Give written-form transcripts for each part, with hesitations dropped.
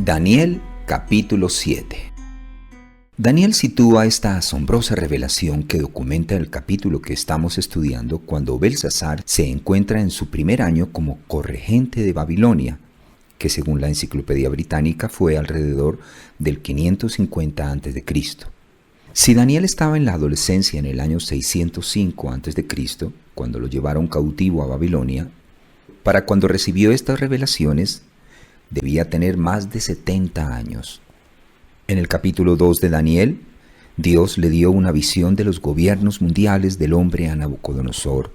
Daniel capítulo 7. Daniel sitúa esta asombrosa revelación que documenta el capítulo que estamos estudiando cuando Belsasar se encuentra en su primer año como corregente de Babilonia, que según la Enciclopedia Británica fue alrededor del 550 a.C. Si Daniel estaba en la adolescencia en el año 605 a.C., cuando lo llevaron cautivo a Babilonia, para cuando recibió estas revelaciones, debía tener más de 70 años. En el capítulo 2 de Daniel, Dios le dio una visión de los gobiernos mundiales del hombre a Nabucodonosor,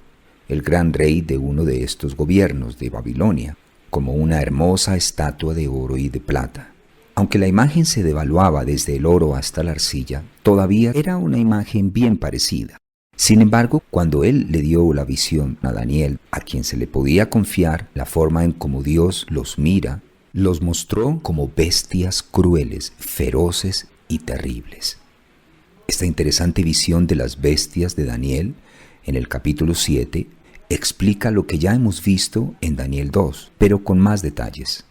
el gran rey de uno de estos gobiernos de Babilonia, como una hermosa estatua de oro y de plata. Aunque la imagen se devaluaba desde el oro hasta la arcilla, todavía era una imagen bien parecida. Sin embargo, cuando él le dio la visión a Daniel, a quien se le podía confiar la forma en cómo Dios los mira, los mostró como bestias crueles, feroces y terribles. Esta interesante visión de las bestias de Daniel, en el capítulo 7, explica lo que ya hemos visto en Daniel 2, pero con más detalles.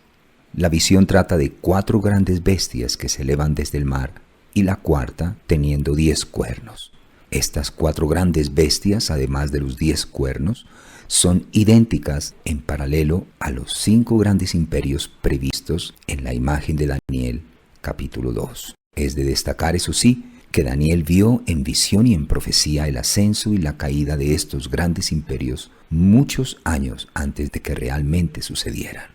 La visión trata de 4 grandes bestias que se elevan desde el mar, y la cuarta teniendo 10 cuernos. Estas 4 grandes bestias, además de los 10 cuernos, son idénticas en paralelo a los 5 grandes imperios previstos en la imagen de Daniel, capítulo 2. Es de destacar, eso sí, que Daniel vio en visión y en profecía el ascenso y la caída de estos grandes imperios muchos años antes de que realmente sucedieran.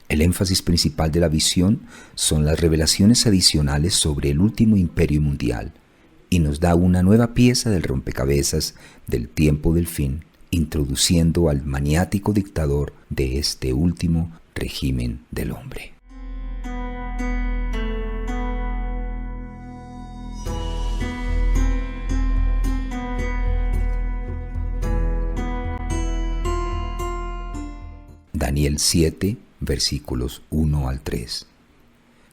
El énfasis principal de la visión son las revelaciones adicionales sobre el último imperio mundial, y nos da una nueva pieza del rompecabezas del tiempo del fin, introduciendo al maniático dictador de este último régimen del hombre. Daniel 7, versículos 1 al 3.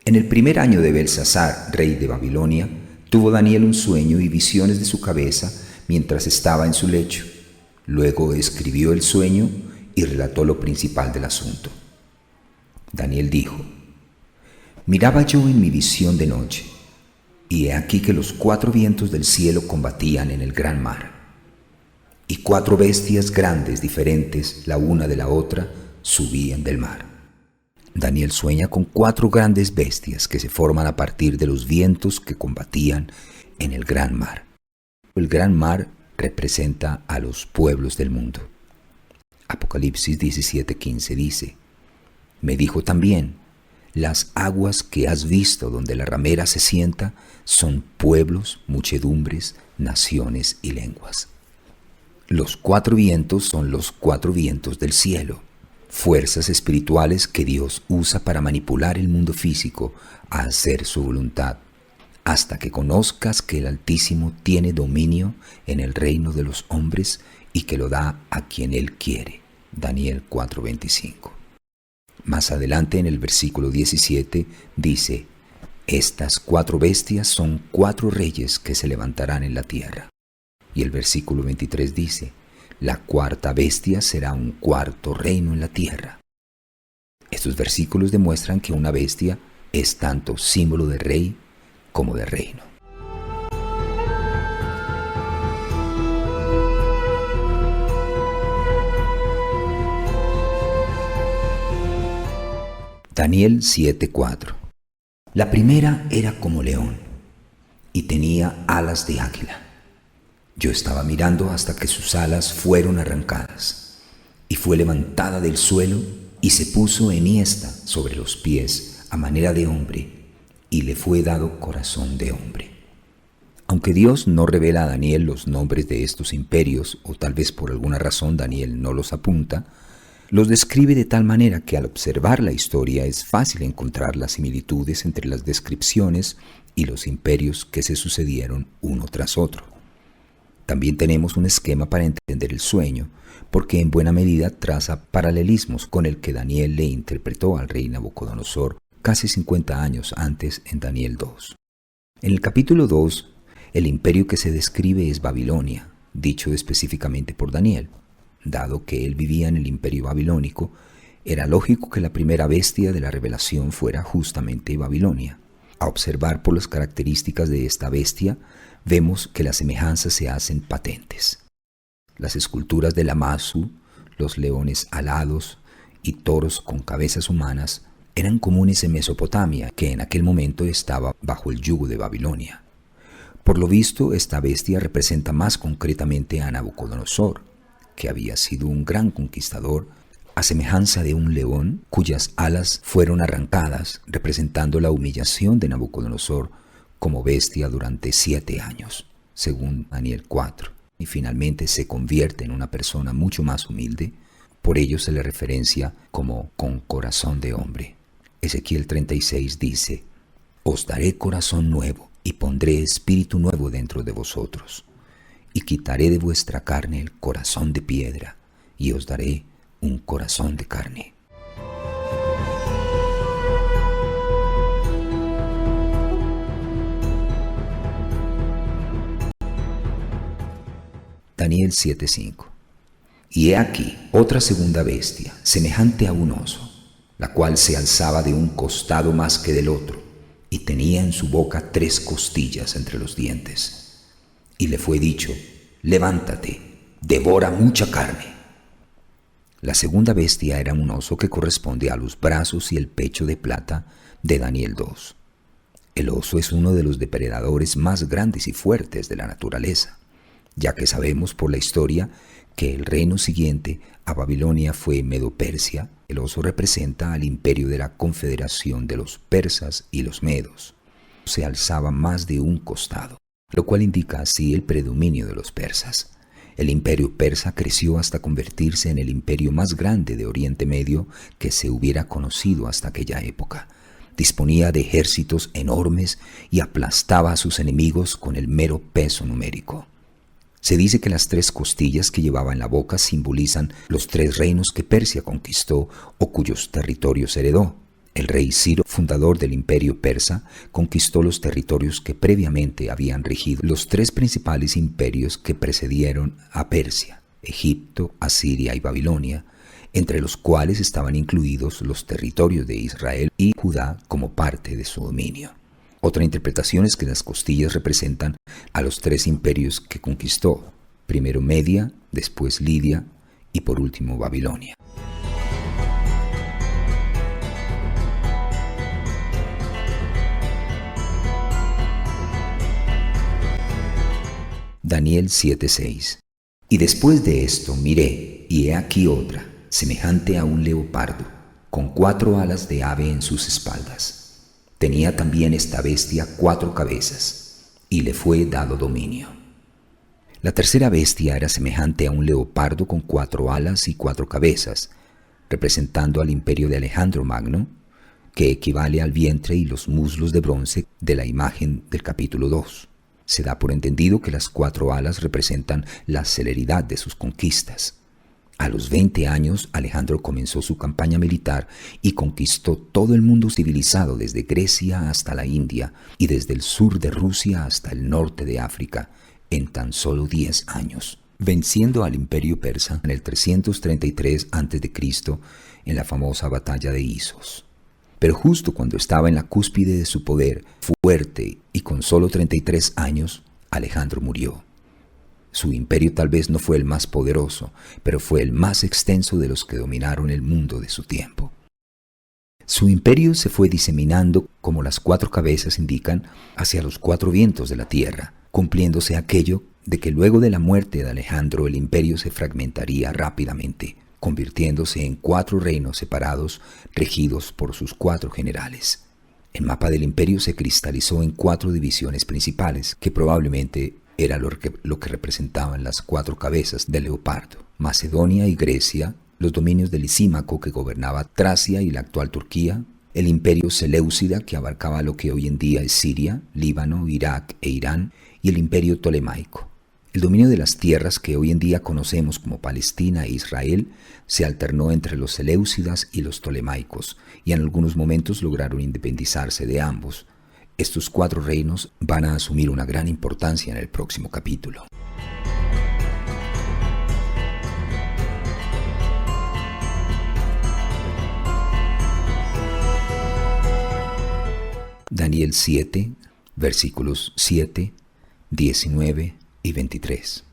En el primer año de Belsasar, rey de Babilonia, tuvo Daniel un sueño y visiones de su cabeza mientras estaba en su lecho. Luego escribió el sueño y relató lo principal del asunto. Daniel dijo: Miraba yo en mi visión de noche, y he aquí que los 4 vientos del cielo combatían en el gran mar, y 4 bestias grandes diferentes la una de la otra subían del mar. Daniel sueña con 4 grandes bestias que se forman a partir de los vientos que combatían en el gran mar. El gran mar representa a los pueblos del mundo. Apocalipsis 17:15 dice: Me dijo también, las aguas que has visto donde la ramera se sienta son pueblos, muchedumbres, naciones y lenguas. Los 4 vientos son los 4 vientos del cielo, fuerzas espirituales que Dios usa para manipular el mundo físico a hacer su voluntad, hasta que conozcas que el Altísimo tiene dominio en el reino de los hombres y que lo da a quien Él quiere. Daniel 4:25. Más adelante en el versículo 17 dice: Estas 4 bestias son 4 reyes que se levantarán en la tierra. Y el versículo 23 dice: La cuarta bestia será un 4.º reino en la tierra. Estos versículos demuestran que una bestia es tanto símbolo de rey como de reino. Daniel 7:4. La primera era como león y tenía alas de águila. Yo estaba mirando hasta que sus alas fueron arrancadas, y fue levantada del suelo y se puso enhiesta sobre los pies a manera de hombre, y le fue dado corazón de hombre. Aunque Dios no revela a Daniel los nombres de estos imperios, o tal vez por alguna razón Daniel no los apunta, los describe de tal manera que al observar la historia es fácil encontrar las similitudes entre las descripciones y los imperios que se sucedieron uno tras otro. También tenemos un esquema para entender el sueño, porque en buena medida traza paralelismos con el que Daniel le interpretó al rey Nabucodonosor casi 50 años antes en Daniel 2. En el capítulo 2, el imperio que se describe es Babilonia, dicho específicamente por Daniel. Dado que él vivía en el imperio babilónico, Era lógico que la primera bestia de la revelación fuera justamente Babilonia. A observar por las características de esta bestia, vemos que las semejanzas se hacen patentes. Las esculturas de Lamassu, los leones alados y toros con cabezas humanas eran comunes en Mesopotamia, que en aquel momento estaba bajo el yugo de Babilonia. Por lo visto, esta bestia representa más concretamente a Nabucodonosor, que había sido un gran conquistador, a semejanza de un león cuyas alas fueron arrancadas, representando la humillación de Nabucodonosor como bestia durante 7 años, según Daniel 4, y finalmente se convierte en una persona mucho más humilde. Por ello se le referencia como con corazón de hombre. Ezequiel 36 dice: «Os daré corazón nuevo, y pondré espíritu nuevo dentro de vosotros, y quitaré de vuestra carne el corazón de piedra, y os daré un corazón de carne». Daniel 7:5. Y he aquí otra segunda bestia, semejante a un oso, la cual se alzaba de un costado más que del otro, y tenía en su boca 3 costillas entre los dientes. Y le fue dicho: «Levántate, devora mucha carne». La segunda bestia era un oso que corresponde a los brazos y el pecho de plata de Daniel 2. El oso es uno de los depredadores más grandes y fuertes de la naturaleza, ya que sabemos por la historia que el reino siguiente a Babilonia fue Medo-Persia. El oso representa al imperio de la confederación de los persas y los medos. Se alzaba más de un costado, lo cual indica así el predominio de los persas. El imperio persa creció hasta convertirse en el imperio más grande de Oriente Medio que se hubiera conocido hasta aquella época. Disponía de ejércitos enormes y aplastaba a sus enemigos con el mero peso numérico. Se dice que las 3 costillas que llevaba en la boca simbolizan los 3 reinos que Persia conquistó o cuyos territorios heredó. El rey Ciro, fundador del imperio persa, conquistó los territorios que previamente habían regido los 3 principales imperios que precedieron a Persia: Egipto, Asiria y Babilonia, entre los cuales estaban incluidos los territorios de Israel y Judá como parte de su dominio. Otra interpretación es que las costillas representan a los 3 imperios que conquistó: primero Media, después Lidia y por último Babilonia. Daniel 7:6. Y después de esto miré, y he aquí otra, semejante a un leopardo, con 4 alas de ave en sus espaldas. Tenía también esta bestia 4 cabezas, y le fue dado dominio. La tercera bestia era semejante a un leopardo con 4 alas y 4 cabezas, representando al imperio de Alejandro Magno, que equivale al vientre y los muslos de bronce de la imagen del capítulo 2. Se da por entendido que las 4 alas representan la celeridad de sus conquistas. A los 20 años, Alejandro comenzó su campaña militar y conquistó todo el mundo civilizado, desde Grecia hasta la India y desde el sur de Rusia hasta el norte de África, en tan solo 10 años, venciendo al imperio persa en el 333 a.C. en la famosa batalla de Isos. Pero justo cuando estaba en la cúspide de su poder fuerte y con solo 33 años, Alejandro murió. Su imperio tal vez no fue el más poderoso, pero fue el más extenso de los que dominaron el mundo de su tiempo. Su imperio se fue diseminando, como las 4 cabezas indican, hacia los 4 vientos de la tierra, cumpliéndose aquello de que luego de la muerte de Alejandro el imperio se fragmentaría rápidamente, convirtiéndose en 4 reinos separados regidos por sus 4 generales. El mapa del imperio se cristalizó en 4 divisiones principales, que probablemente era lo que representaban las 4 cabezas del leopardo: Macedonia y Grecia, los dominios de Lisímaco, que gobernaba Tracia y la actual Turquía, el imperio Seleucida, que abarcaba lo que hoy en día es Siria, Líbano, Irak e Irán, y el imperio Ptolemaico. El dominio de las tierras que hoy en día conocemos como Palestina e Israel se alternó entre los Seleucidas y los Ptolemaicos, y en algunos momentos lograron independizarse de ambos. Estos 4 reinos van a asumir una gran importancia en el próximo capítulo. Daniel 7, versículos 7, 19 y 23.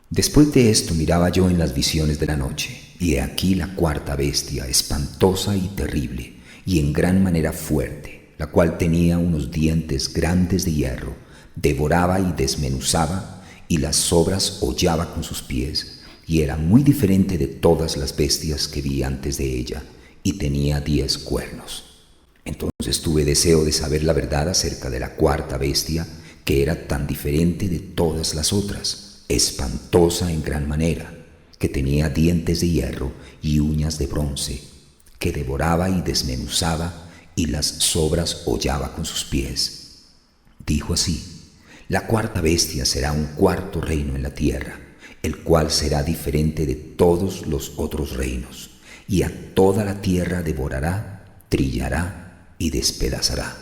Después de esto miraba yo en las visiones de la noche, y he aquí la cuarta bestia, espantosa y terrible, y en gran manera fuerte, la cual tenía unos dientes grandes de hierro, devoraba y desmenuzaba, y las sobras hollaba con sus pies, y era muy diferente de todas las bestias que vi antes de ella, y tenía 10 cuernos. Entonces tuve deseo de saber la verdad acerca de la cuarta bestia, que era tan diferente de todas las otras, espantosa en gran manera, que tenía dientes de hierro y uñas de bronce, que devoraba y desmenuzaba, y las sobras hollaba con sus pies. Dijo así: la cuarta bestia será un cuarto reino en la tierra, el cual será diferente de todos los otros reinos, y a toda la tierra devorará, trillará y despedazará.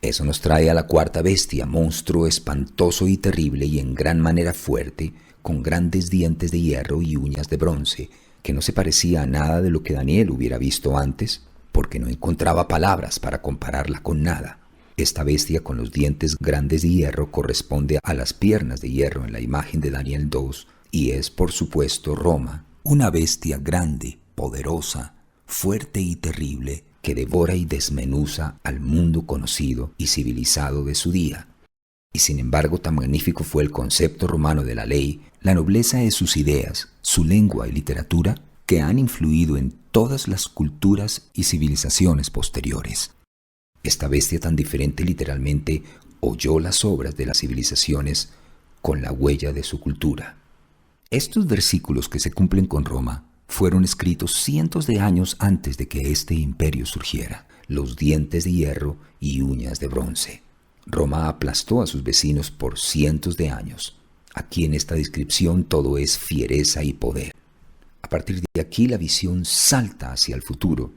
Eso nos trae a la cuarta bestia, monstruo espantoso y terrible y en gran manera fuerte, con grandes dientes de hierro y uñas de bronce, que no se parecía a nada de lo que Daniel hubiera visto antes, porque no encontraba palabras para compararla con nada. Esta bestia con los dientes grandes de hierro corresponde a las piernas de hierro en la imagen de Daniel 2 y es, por supuesto, Roma, una bestia grande, poderosa, fuerte y terrible, que devora y desmenuza al mundo conocido y civilizado de su día. Y sin embargo, tan magnífico fue el concepto romano de la ley, la nobleza de sus ideas, su lengua y literatura, que han influido en todas las culturas y civilizaciones posteriores. Esta bestia tan diferente literalmente holló las obras de las civilizaciones con la huella de su cultura. Estos versículos que se cumplen con Roma fueron escritos cientos de años antes de que este imperio surgiera, los dientes de hierro y uñas de bronce. Roma aplastó a sus vecinos por cientos de años. Aquí en esta descripción todo es fiereza y poder. A partir de aquí la visión salta hacia el futuro.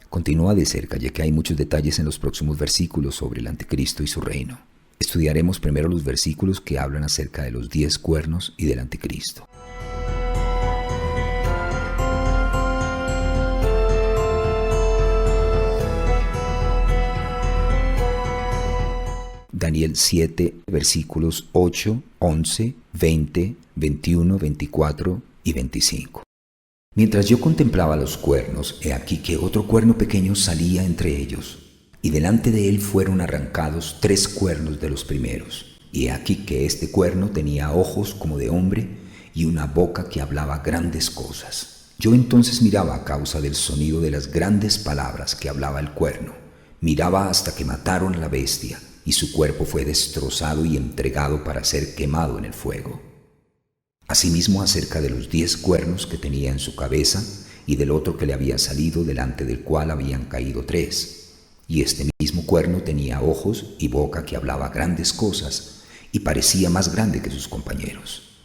Continúa de cerca, ya que hay muchos detalles en los próximos versículos sobre el anticristo y su reino. Estudiaremos primero los versículos que hablan acerca de los 10 cuernos y del anticristo. Daniel 7, versículos 8, 11, 20, 21, 24 y 25. Mientras yo contemplaba los cuernos, he aquí que otro cuerno pequeño salía entre ellos, y delante de él fueron arrancados 3 cuernos de los primeros. Y he aquí que este cuerno tenía ojos como de hombre y una boca que hablaba grandes cosas. Yo entonces miraba a causa del sonido de las grandes palabras que hablaba el cuerno. Miraba hasta que mataron a la bestia, y su cuerpo fue destrozado y entregado para ser quemado en el fuego. Asimismo, acerca de los 10 cuernos que tenía en su cabeza y del otro que le había salido, delante del cual habían caído 3. Y este mismo cuerno tenía ojos y boca que hablaba grandes cosas, y parecía más grande que sus compañeros.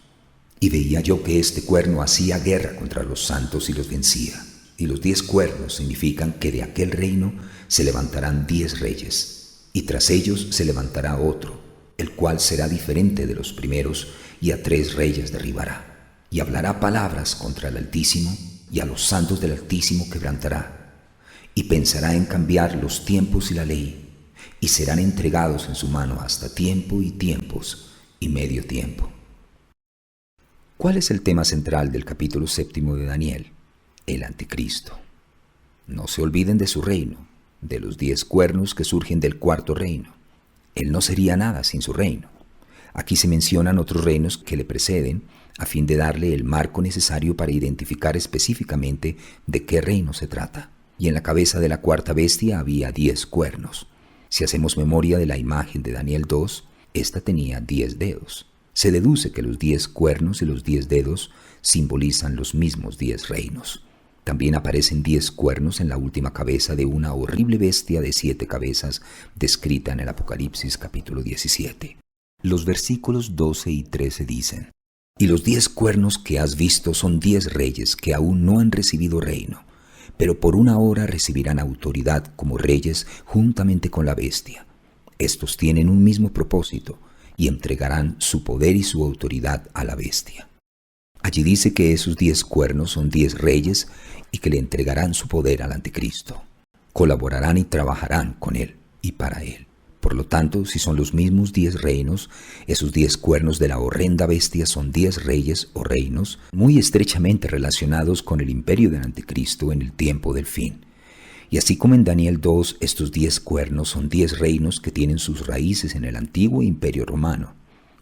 Y veía yo que este cuerno hacía guerra contra los santos y los vencía. Y los 10 cuernos significan que de aquel reino se levantarán 10 reyes. Y tras ellos se levantará otro, el cual será diferente de los primeros, y a 3 reyes derribará. Y hablará palabras contra el Altísimo, y a los santos del Altísimo quebrantará. Y pensará en cambiar los tiempos y la ley, y serán entregados en su mano hasta tiempo y tiempos, y medio tiempo. ¿Cuál es el tema central del capítulo 7 de Daniel? El anticristo. No se olviden de su reino, de los 10 cuernos que surgen del cuarto reino. Él no sería nada sin su reino. Aquí se mencionan otros reinos que le preceden, a fin de darle el marco necesario para identificar específicamente de qué reino se trata. Y en la cabeza de la cuarta bestia había 10 cuernos. Si hacemos memoria de la imagen de Daniel 2, esta tenía 10 dedos. Se deduce que los 10 cuernos y los 10 dedos simbolizan los mismos 10 reinos. También aparecen 10 cuernos en la última cabeza de una horrible bestia de 7 cabezas descrita en el Apocalipsis capítulo 17. Los versículos 12 y 13 dicen: Y los 10 cuernos que has visto son 10 reyes que aún no han recibido reino, pero por una hora recibirán autoridad como reyes juntamente con la bestia. Estos tienen un mismo propósito y entregarán su poder y su autoridad a la bestia. Allí dice que esos 10 cuernos son 10 reyes y que le entregarán su poder al anticristo. colaborarán y trabajarán con Él y para Él. Por lo tanto, si son los mismos 10 reinos, esos 10 cuernos de la horrenda bestia son 10 reyes o reinos muy estrechamente relacionados con el imperio del Anticristo en el tiempo del fin. Y así como en Daniel 2, estos 10 cuernos son 10 reinos que tienen sus raíces en el antiguo imperio romano.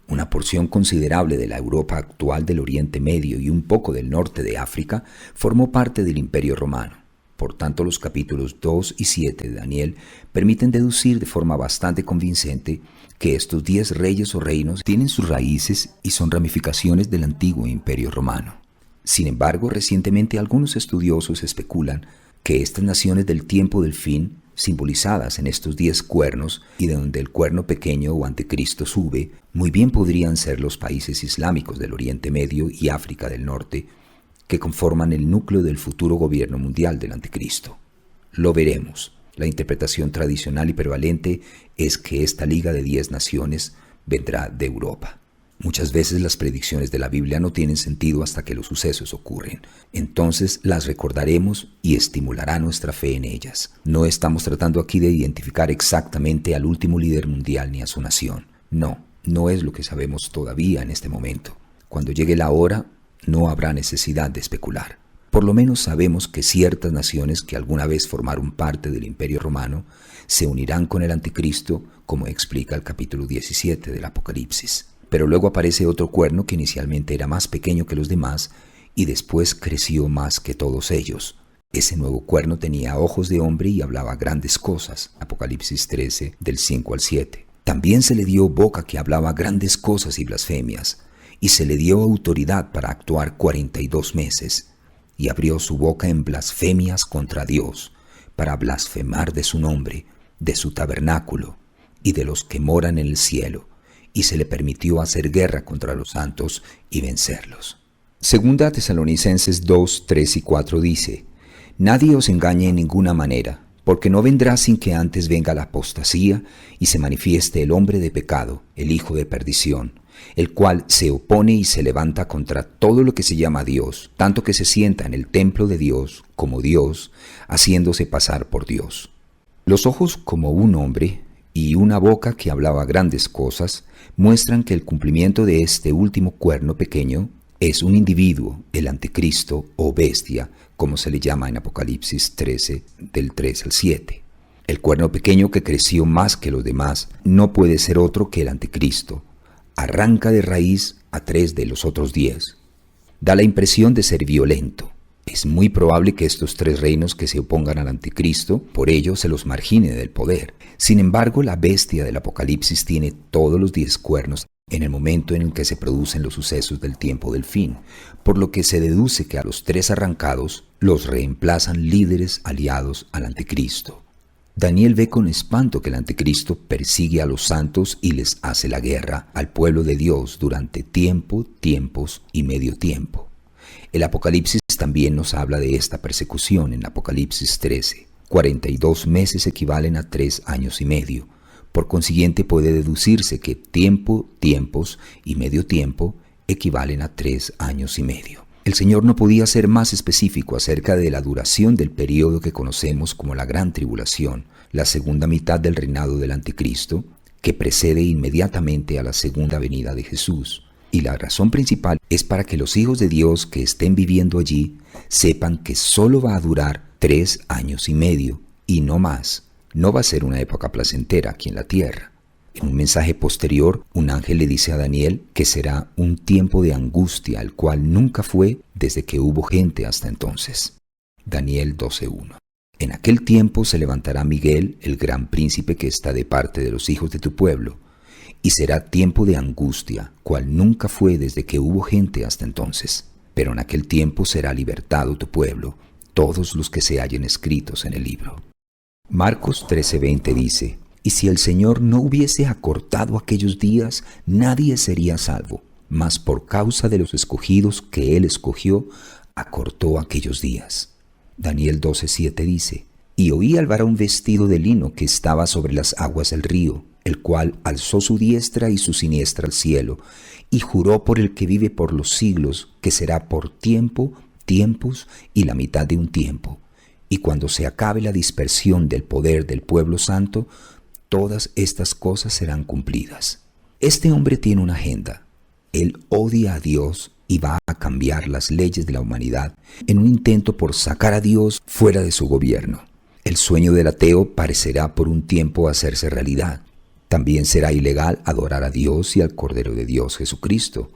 Una porción considerable de la Europa actual del Oriente Medio y un poco del norte de África formó parte del imperio romano. Por tanto, los capítulos 2 y 7 de Daniel permiten deducir de forma bastante convincente que estos 10 reyes o reinos tienen sus raíces y son ramificaciones del antiguo imperio romano. Sin embargo, recientemente algunos estudiosos especulan que estas naciones del tiempo del fin, simbolizadas en estos 10 cuernos y de donde el cuerno pequeño o anticristo sube, muy bien podrían ser los países islámicos del Oriente Medio y África del Norte, que conforman el núcleo del futuro gobierno mundial del anticristo. Lo veremos. La interpretación tradicional y prevalente es que esta liga de 10 naciones vendrá de Europa. Muchas veces las predicciones de la Biblia no tienen sentido hasta que los sucesos ocurren. Entonces las recordaremos y estimulará nuestra fe en ellas. No estamos tratando aquí de identificar exactamente al último líder mundial ni a su nación. No es lo que sabemos todavía en este momento. Cuando llegue la hora, no habrá necesidad de especular. Por lo menos sabemos que ciertas naciones que alguna vez formaron parte del Imperio Romano se unirán con el Anticristo, como explica el capítulo 17 del Apocalipsis. Pero luego aparece otro cuerno que inicialmente era más pequeño que los demás y después creció más que todos ellos. Ese nuevo cuerno tenía ojos de hombre y hablaba grandes cosas. Apocalipsis 13, del 5 al 7. También se le dio boca que hablaba grandes cosas y blasfemias, y se le dio autoridad para actuar 42 meses, y abrió su boca en blasfemias contra Dios, para blasfemar de su nombre, de su tabernáculo, y de los que moran en el cielo, y se le permitió hacer guerra contra los santos y vencerlos. Segunda Tesalonicenses 2, 3 y 4 dice: Nadie os engañe en ninguna manera, porque no vendrá sin que antes venga la apostasía y se manifieste el hombre de pecado, el hijo de perdición, el cual se opone y se levanta contra todo lo que se llama Dios, tanto que se sienta en el templo de Dios como Dios, haciéndose pasar por Dios. Los ojos como un hombre y una boca que hablaba grandes cosas muestran que el cumplimiento de este último cuerno pequeño es un individuo, el anticristo o bestia, como se le llama en Apocalipsis 13, del 3 al 7. El cuerno pequeño que creció más que los demás no puede ser otro que el anticristo. Arranca de raíz a 3 de los otros 10. Da la impresión de ser violento. Es muy probable que estos 3 reinos que se opongan al anticristo, por ello se los margine del poder. Sin embargo, la bestia del Apocalipsis tiene todos los 10 cuernos en el momento en el que se producen los sucesos del tiempo del fin, por lo que se deduce que a los 3 arrancados los reemplazan líderes aliados al anticristo. Daniel ve con espanto que el anticristo persigue a los santos y les hace la guerra al pueblo de Dios durante tiempo, tiempos y medio tiempo. El Apocalipsis también nos habla de esta persecución en Apocalipsis 13. 42 meses equivalen a 3 años y medio. Por consiguiente puede deducirse que tiempo, tiempos y medio tiempo equivalen a 3 años y medio. El Señor no podía ser más específico acerca de la duración del período que conocemos como la Gran Tribulación, la segunda mitad del reinado del Anticristo, que precede inmediatamente a la segunda venida de Jesús. Y la razón principal es para que los hijos de Dios que estén viviendo allí sepan que solo va a durar 3 años y medio y no más. No va a ser una época placentera aquí en la tierra. En un mensaje posterior, un ángel le dice a Daniel que será un tiempo de angustia, el cual nunca fue desde que hubo gente hasta entonces. Daniel 12:1. En aquel tiempo se levantará Miguel, el gran príncipe que está de parte de los hijos de tu pueblo, y será tiempo de angustia, cual nunca fue desde que hubo gente hasta entonces. Pero en aquel tiempo será libertado tu pueblo, todos los que se hallen escritos en el libro. Marcos 13:20 dice: Y si el Señor no hubiese acortado aquellos días, nadie sería salvo, mas por causa de los escogidos que Él escogió, acortó aquellos días. Daniel 12:7 dice: Y oí al varón vestido de lino que estaba sobre las aguas del río, el cual alzó su diestra y su siniestra al cielo, y juró por el que vive por los siglos, que será por tiempo, tiempos y la mitad de un tiempo, y cuando se acabe la dispersión del poder del pueblo santo, todas estas cosas serán cumplidas. Este hombre tiene una agenda. Él odia a Dios y va a cambiar las leyes de la humanidad en un intento por sacar a Dios fuera de su gobierno. El sueño del ateo parecerá por un tiempo hacerse realidad. También será ilegal adorar a Dios y al Cordero de Dios Jesucristo.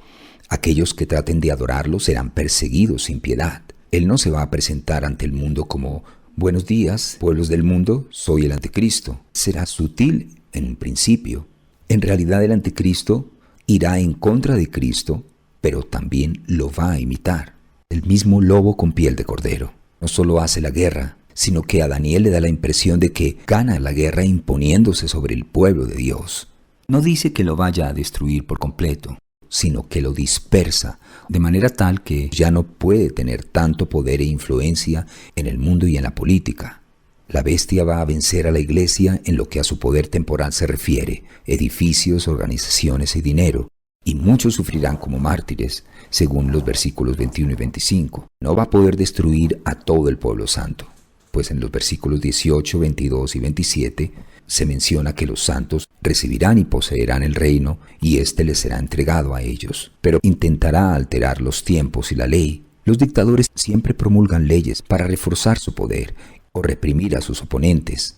Aquellos que traten de adorarlo serán perseguidos sin piedad. Él no se va a presentar ante el mundo como: buenos días, pueblos del mundo, soy el anticristo. Será sutil en un principio. En realidad el anticristo irá en contra de Cristo, pero también lo va a imitar. El mismo lobo con piel de cordero. No solo hace la guerra, sino que a Daniel le da la impresión de que gana la guerra imponiéndose sobre el pueblo de Dios. No dice que lo vaya a destruir por completo, sino que lo dispersa, de manera tal que ya no puede tener tanto poder e influencia en el mundo y en la política. La bestia va a vencer a la iglesia en lo que a su poder temporal se refiere: edificios, organizaciones y dinero, y muchos sufrirán como mártires, según los versículos 21 y 25. No va a poder destruir a todo el pueblo santo, pues en los versículos 18, 22 y 27 se menciona que los santos recibirán y poseerán el reino, y éste les será entregado a ellos. Pero intentará alterar los tiempos y la ley. Los dictadores siempre promulgan leyes para reforzar su poder o reprimir a sus oponentes.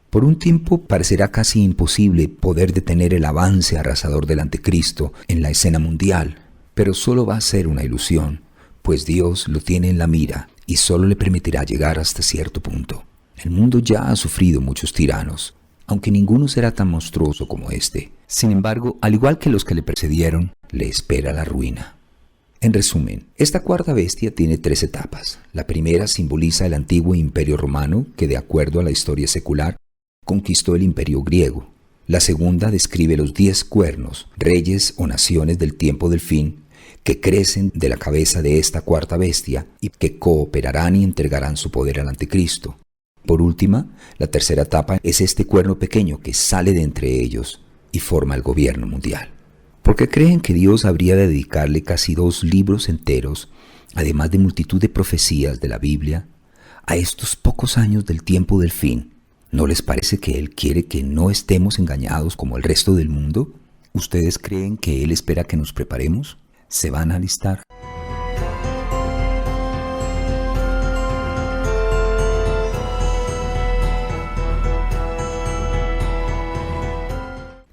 Por un tiempo parecerá casi imposible poder detener el avance arrasador del anticristo en la escena mundial, pero solo va a ser una ilusión, pues Dios lo tiene en la mira y solo le permitirá llegar hasta cierto punto. El mundo ya ha sufrido muchos tiranos, aunque ninguno será tan monstruoso como este. Sin embargo, al igual que los que le precedieron, le espera la ruina. En resumen, esta cuarta bestia tiene 3 etapas. La primera simboliza el antiguo imperio romano, que de acuerdo a la historia secular, conquistó el imperio griego. La segunda describe los 10 cuernos, reyes o naciones del tiempo del fin, que crecen de la cabeza de esta cuarta bestia y que cooperarán y entregarán su poder al anticristo. Por última, la tercera etapa es este cuerno pequeño que sale de entre ellos y forma el gobierno mundial. ¿Por qué creen que Dios habría de dedicarle casi 2 libros enteros, además de multitud de profecías de la Biblia, a estos pocos años del tiempo del fin? ¿No les parece que Él quiere que no estemos engañados como el resto del mundo? ¿Ustedes creen que Él espera que nos preparemos? ¿Se van a alistar?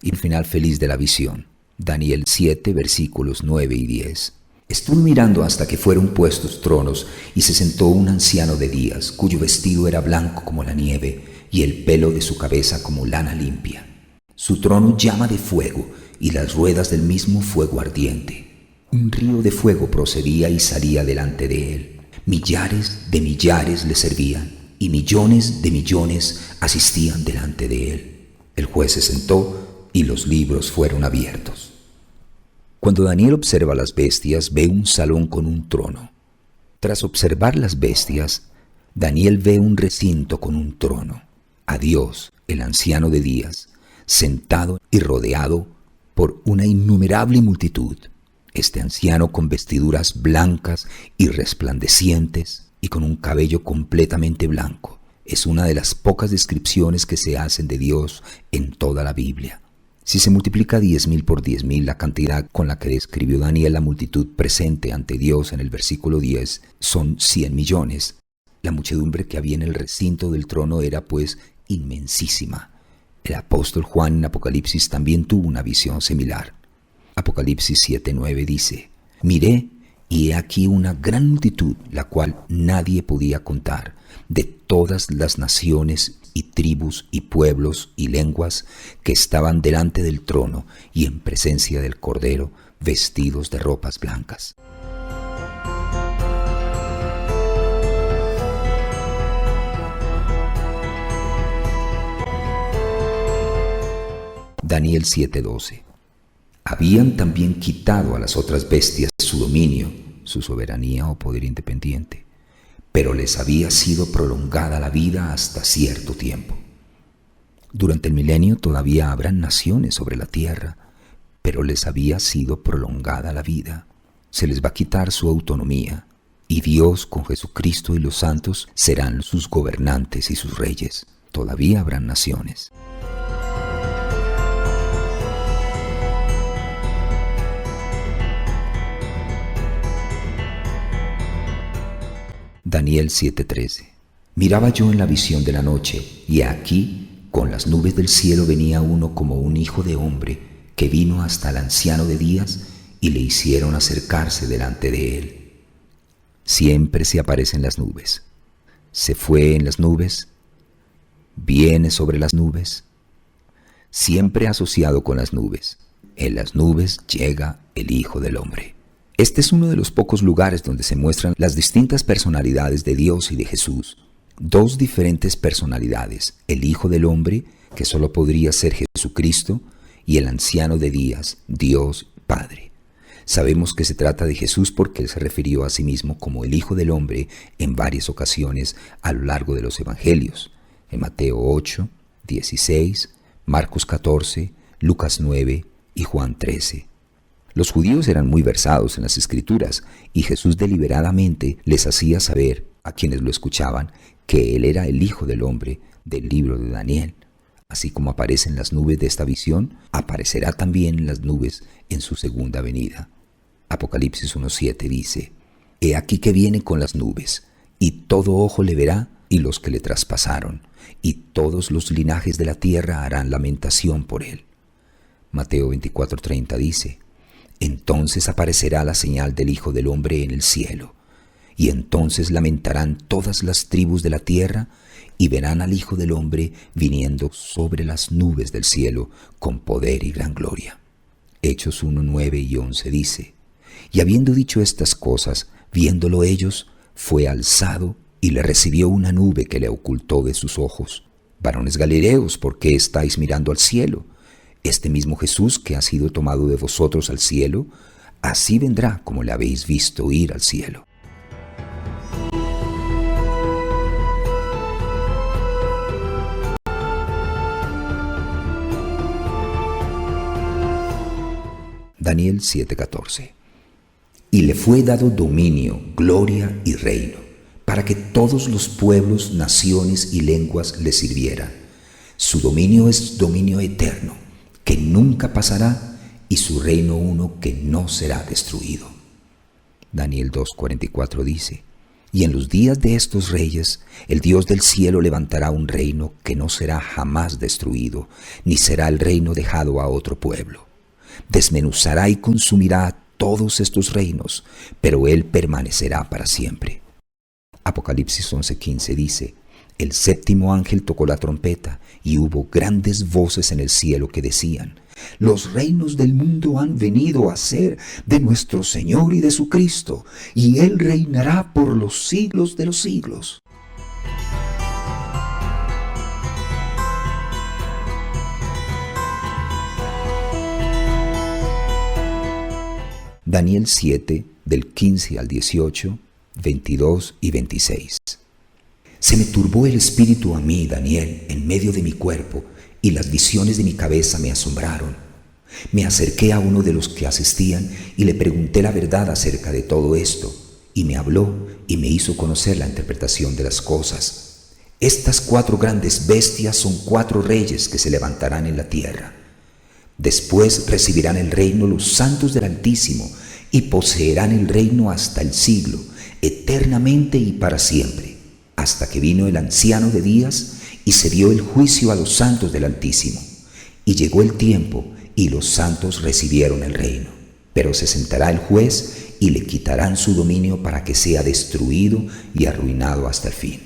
Y el final feliz de la visión. Daniel 7, versículos 9 y 10. Estuve mirando hasta que fueron puestos tronos, y se sentó un anciano de días, cuyo vestido era blanco como la nieve, y el pelo de su cabeza como lana limpia. Su trono llama de fuego, y las ruedas del mismo fuego ardiente. Un río de fuego procedía y salía delante de él. Millares de millares le servían, y millones de millones asistían delante de él. El juez se sentó, y los libros fueron abiertos. Cuando Daniel observa las bestias, ve un salón con un trono. Tras observar las bestias, Daniel ve un recinto con un trono, a Dios, el anciano de días, sentado y rodeado por una innumerable multitud. Este anciano con vestiduras blancas y resplandecientes y con un cabello completamente blanco. Es una de las pocas descripciones que se hacen de Dios en toda la Biblia. Si se multiplica 10,000 por 10,000 la cantidad con la que describió Daniel la multitud presente ante Dios en el versículo 10, son 100 millones. La muchedumbre que había en el recinto del trono era pues inmensísima. El apóstol Juan en Apocalipsis también tuvo una visión similar. Apocalipsis 7:9 dice: miré, y he aquí una gran multitud, la cual nadie podía contar, de todas las naciones y tribus y pueblos y lenguas que estaban delante del trono y en presencia del Cordero, vestidos de ropas blancas. Daniel 7:12. Habían también quitado a las otras bestias su dominio, su soberanía o poder independiente, pero les había sido prolongada la vida hasta cierto tiempo. Durante el milenio todavía habrán naciones sobre la tierra, pero les había sido prolongada la vida. Se les va a quitar su autonomía, y Dios con Jesucristo y los santos serán sus gobernantes y sus reyes. Todavía habrán naciones. Daniel 7:13. Miraba yo en la visión de la noche, y aquí, con las nubes del cielo venía uno como un hijo de hombre, que vino hasta el anciano de días, y le hicieron acercarse delante de él. Siempre se aparece en las nubes. Se fue en las nubes, viene sobre las nubes, siempre asociado con las nubes. En las nubes llega el Hijo del Hombre. Este es uno de los pocos lugares donde se muestran las distintas personalidades de Dios y de Jesús. Dos diferentes personalidades, el Hijo del Hombre, que solo podría ser Jesucristo, y el Anciano de Días, Dios Padre. Sabemos que se trata de Jesús porque Él se refirió a sí mismo como el Hijo del Hombre en varias ocasiones a lo largo de los Evangelios. En Mateo 8, 16, Marcos 14, Lucas 9 y Juan 13. Los judíos eran muy versados en las Escrituras y Jesús deliberadamente les hacía saber a quienes lo escuchaban que Él era el Hijo del Hombre del libro de Daniel. Así como aparece en las nubes de esta visión, aparecerá también en las nubes en su segunda venida. Apocalipsis 1:7 dice: He aquí que viene con las nubes, y todo ojo le verá, y los que le traspasaron, y todos los linajes de la tierra harán lamentación por él. Mateo 24:30 dice: Entonces aparecerá la señal del Hijo del Hombre en el cielo, y entonces lamentarán todas las tribus de la tierra, y verán al Hijo del Hombre viniendo sobre las nubes del cielo con poder y gran gloria. Hechos 1:9 y 11 dice: Y habiendo dicho estas cosas, viéndolo ellos, fue alzado y le recibió una nube que le ocultó de sus ojos. Varones Galileos, ¿por qué estáis mirando al cielo? Este mismo Jesús que ha sido tomado de vosotros al cielo, así vendrá como le habéis visto ir al cielo. Daniel 7:14. Y le fue dado dominio, gloria y reino, para que todos los pueblos, naciones y lenguas le sirvieran. Su dominio es dominio eterno, que nunca pasará, y su reino uno que no será destruido. Daniel 2:44 dice: Y en los días de estos reyes, el Dios del cielo levantará un reino que no será jamás destruido, ni será el reino dejado a otro pueblo. Desmenuzará y consumirá todos estos reinos, pero Él permanecerá para siempre. Apocalipsis 11:15 dice: El séptimo ángel tocó la trompeta, y hubo grandes voces en el cielo que decían: Los reinos del mundo han venido a ser de nuestro Señor y de su Cristo, y Él reinará por los siglos de los siglos. Daniel 7, del 15 al 18, 22 y 26. Se me turbó el espíritu a mí, Daniel, en medio de mi cuerpo, y las visiones de mi cabeza me asombraron. Me acerqué a uno de los que asistían y le pregunté la verdad acerca de todo esto, y me habló y me hizo conocer la interpretación de las cosas. Estas 4 grandes bestias son 4 reyes que se levantarán en la tierra. Después recibirán el reino los santos del Altísimo y poseerán el reino hasta el siglo, eternamente y para siempre, hasta que vino el Anciano de Días y se dio el juicio a los santos del Altísimo. Y llegó el tiempo y los santos recibieron el reino. Pero se sentará el juez y le quitarán su dominio para que sea destruido y arruinado hasta el fin.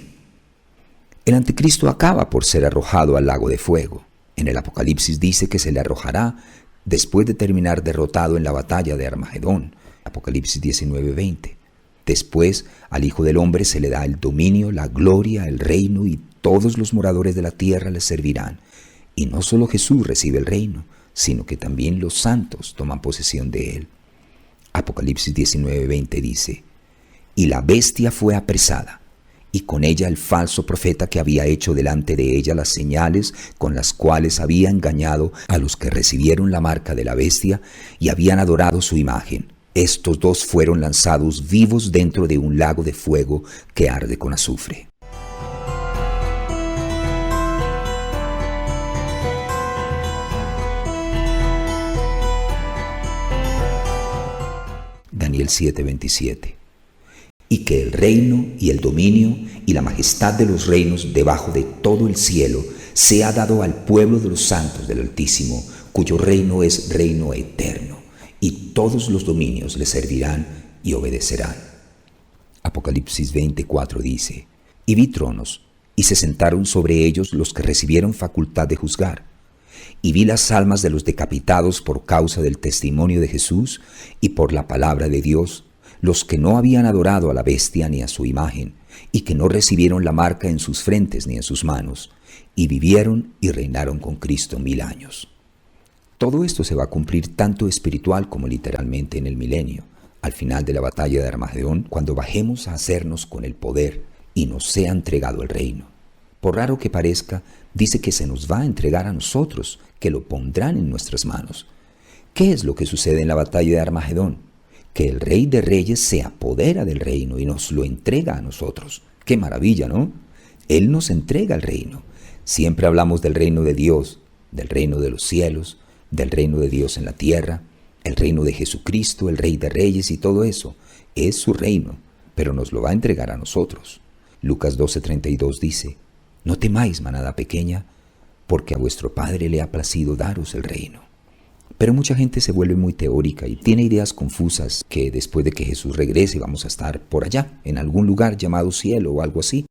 El anticristo acaba por ser arrojado al lago de fuego. En el Apocalipsis dice que se le arrojará después de terminar derrotado en la batalla de Armagedón. Apocalipsis 19:20. Después al Hijo del Hombre se le da el dominio, la gloria, el reino, y todos los moradores de la tierra le servirán. Y no solo Jesús recibe el reino, sino que también los santos toman posesión de él. Apocalipsis 19:20 dice: Y la bestia fue apresada, y con ella el falso profeta que había hecho delante de ella las señales con las cuales había engañado a los que recibieron la marca de la bestia y habían adorado su imagen. Estos dos fueron lanzados vivos dentro de un lago de fuego que arde con azufre. Daniel 7:27. Y que el reino y el dominio y la majestad de los reinos debajo de todo el cielo sea dado al pueblo de los santos del Altísimo, cuyo reino es reino eterno, y todos los dominios le servirán y obedecerán. Apocalipsis 24 dice: Y vi tronos, y se sentaron sobre ellos los que recibieron facultad de juzgar. Y vi las almas de los decapitados por causa del testimonio de Jesús y por la palabra de Dios, los que no habían adorado a la bestia ni a su imagen, y que no recibieron la marca en sus frentes ni en sus manos, y vivieron y reinaron con Cristo 1000 años. Todo esto se va a cumplir tanto espiritual como literalmente en el milenio, al final de la batalla de Armagedón, cuando bajemos a hacernos con el poder y nos sea entregado el reino. Por raro que parezca, dice que se nos va a entregar a nosotros, que lo pondrán en nuestras manos. ¿Qué es lo que sucede en la batalla de Armagedón? Que el Rey de Reyes se apodera del reino y nos lo entrega a nosotros. ¡Qué maravilla!, ¿no? Él nos entrega el reino. Siempre hablamos del reino de Dios, del reino de los cielos, del reino de Dios en la tierra, el reino de Jesucristo, el Rey de Reyes y todo eso. Es su reino, pero nos lo va a entregar a nosotros. Lucas 12:32 dice: No temáis, manada pequeña, porque a vuestro Padre le ha placido daros el reino. Pero mucha gente se vuelve muy teórica y tiene ideas confusas que después de que Jesús regrese vamos a estar por allá, en algún lugar llamado cielo o algo así.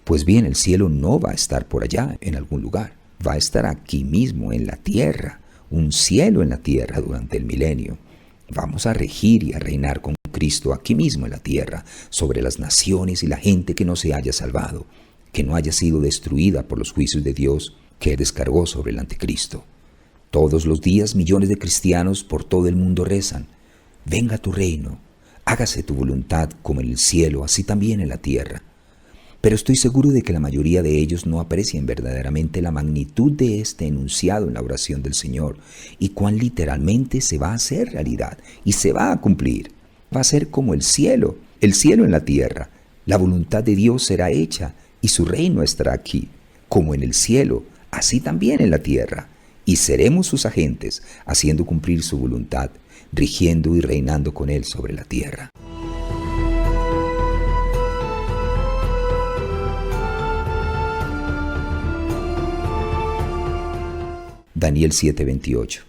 Pues bien, el cielo no va a estar por allá, en algún lugar. Va a estar aquí mismo, en la tierra, un cielo en la tierra durante el milenio. Vamos a regir y a reinar con Cristo aquí mismo en la tierra, sobre las naciones y la gente que no se haya salvado, que no haya sido destruida por los juicios de Dios que descargó sobre el anticristo. Todos los días millones de cristianos por todo el mundo rezan: venga tu reino, hágase tu voluntad como en el cielo, así también en la tierra. Pero estoy seguro de que la mayoría de ellos no aprecian verdaderamente la magnitud de este enunciado en la oración del Señor y cuán literalmente se va a hacer realidad y se va a cumplir. Va a ser como el cielo en la tierra. La voluntad de Dios será hecha y su reino estará aquí, como en el cielo, así también en la tierra. Y seremos sus agentes, haciendo cumplir su voluntad, rigiendo y reinando con Él sobre la tierra. Daniel 7:28.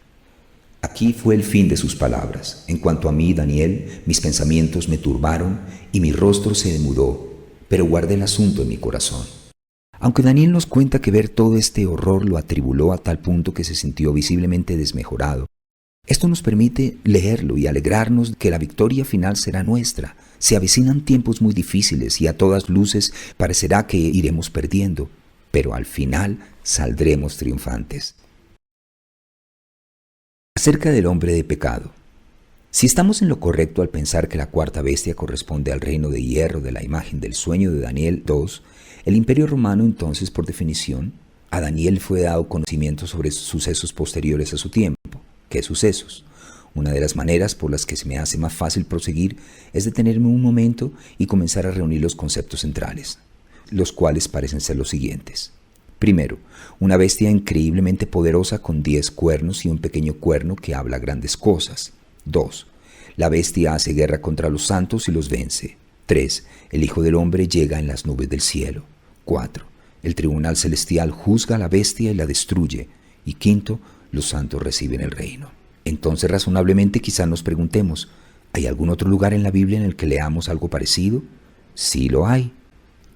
Aquí fue el fin de sus palabras. En cuanto a mí, Daniel, mis pensamientos me turbaron y mi rostro se demudó, pero guardé el asunto en mi corazón. Aunque Daniel nos cuenta que ver todo este horror lo atribuló a tal punto que se sintió visiblemente desmejorado, esto nos permite leerlo y alegrarnos que la victoria final será nuestra. Se avecinan tiempos muy difíciles y a todas luces parecerá que iremos perdiendo, pero al final saldremos triunfantes. Acerca del hombre de pecado. Si estamos en lo correcto al pensar que la cuarta bestia corresponde al reino de hierro de la imagen del sueño de Daniel 2, el imperio romano entonces, por definición, a Daniel fue dado conocimiento sobre sucesos posteriores a su tiempo. ¿Qué sucesos? Una de las maneras por las que se me hace más fácil proseguir es detenerme un momento y comenzar a reunir los conceptos centrales, los cuales parecen ser los siguientes. Primero, una bestia increíblemente poderosa con 10 cuernos y un pequeño cuerno que habla grandes cosas. 2. La bestia hace guerra contra los santos y los vence. 3. El Hijo del Hombre llega en las nubes del cielo. 4. El tribunal celestial juzga a la bestia y la destruye. Y 5. Los santos reciben el reino. Entonces, razonablemente, quizás nos preguntemos, ¿hay algún otro lugar en la Biblia en el que leamos algo parecido? Sí lo hay.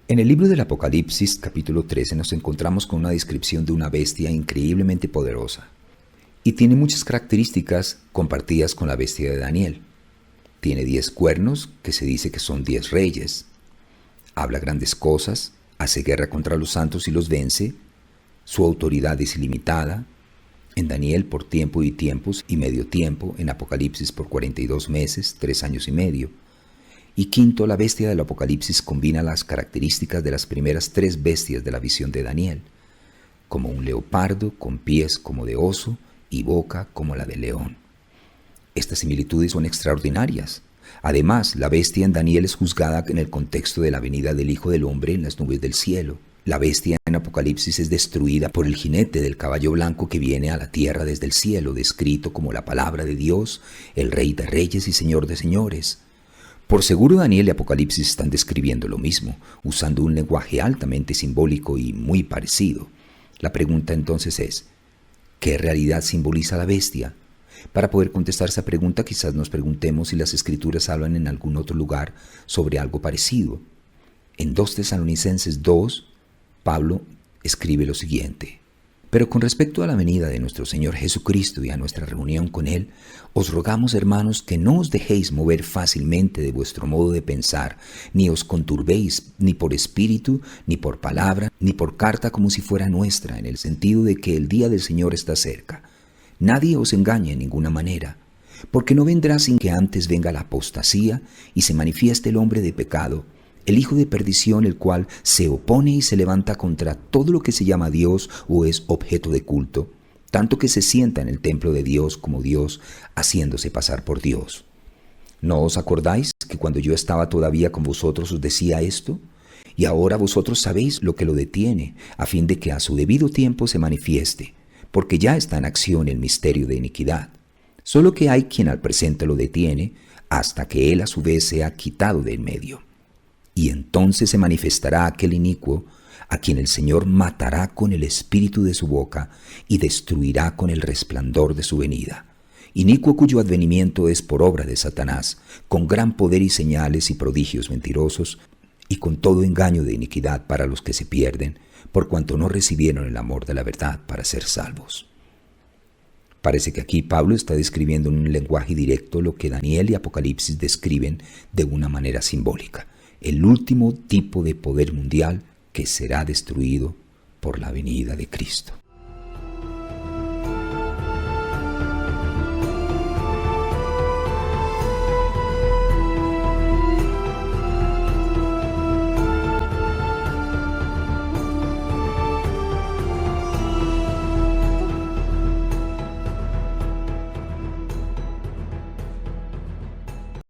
En el libro del Apocalipsis, capítulo 13, nos encontramos con una descripción de una bestia increíblemente poderosa. Y tiene muchas características compartidas con la bestia de Daniel. Tiene 10 cuernos, que se dice que son 10 reyes. Habla grandes cosas, hace guerra contra los santos y los vence. Su autoridad es ilimitada. En Daniel por tiempo y tiempos y medio tiempo. En Apocalipsis por 42 meses, 3 años y medio. Y 5, la bestia del Apocalipsis combina las características de las primeras 3 bestias de la visión de Daniel, como un leopardo con pies como de oso y boca como la de león. Estas similitudes son extraordinarias. Además, la bestia en Daniel es juzgada en el contexto de la venida del Hijo del Hombre en las nubes del cielo. La bestia en Apocalipsis es destruida por el jinete del caballo blanco que viene a la tierra desde el cielo, descrito como la palabra de Dios, el Rey de Reyes y Señor de Señores. Por seguro Daniel y Apocalipsis están describiendo lo mismo, usando un lenguaje altamente simbólico y muy parecido. La pregunta entonces es, ¿qué realidad simboliza la bestia? Para poder contestar esa pregunta, quizás nos preguntemos si las Escrituras hablan en algún otro lugar sobre algo parecido. En 2 Tesalonicenses 2, Pablo escribe lo siguiente: pero con respecto a la venida de nuestro Señor Jesucristo y a nuestra reunión con Él, os rogamos, hermanos, que no os dejéis mover fácilmente de vuestro modo de pensar, ni os conturbéis ni por espíritu, ni por palabra, ni por carta como si fuera nuestra, en el sentido de que el día del Señor está cerca. Nadie os engañe en ninguna manera, porque no vendrá sin que antes venga la apostasía y se manifieste el hombre de pecado, el hijo de perdición, el cual se opone y se levanta contra todo lo que se llama Dios o es objeto de culto, tanto que se sienta en el templo de Dios como Dios, haciéndose pasar por Dios. ¿No os acordáis que cuando yo estaba todavía con vosotros os decía esto? Y ahora vosotros sabéis lo que lo detiene, a fin de que a su debido tiempo se manifieste, porque ya está en acción el misterio de iniquidad. Solo que hay quien al presente lo detiene, hasta que él a su vez sea quitado de en medio. Y entonces se manifestará aquel inicuo, a quien el Señor matará con el espíritu de su boca y destruirá con el resplandor de su venida. Inicuo cuyo advenimiento es por obra de Satanás, con gran poder y señales y prodigios mentirosos, y con todo engaño de iniquidad para los que se pierden, por cuanto no recibieron el amor de la verdad para ser salvos. Parece que aquí Pablo está describiendo en un lenguaje directo lo que Daniel y Apocalipsis describen de una manera simbólica: el último tipo de poder mundial que será destruido por la venida de Cristo.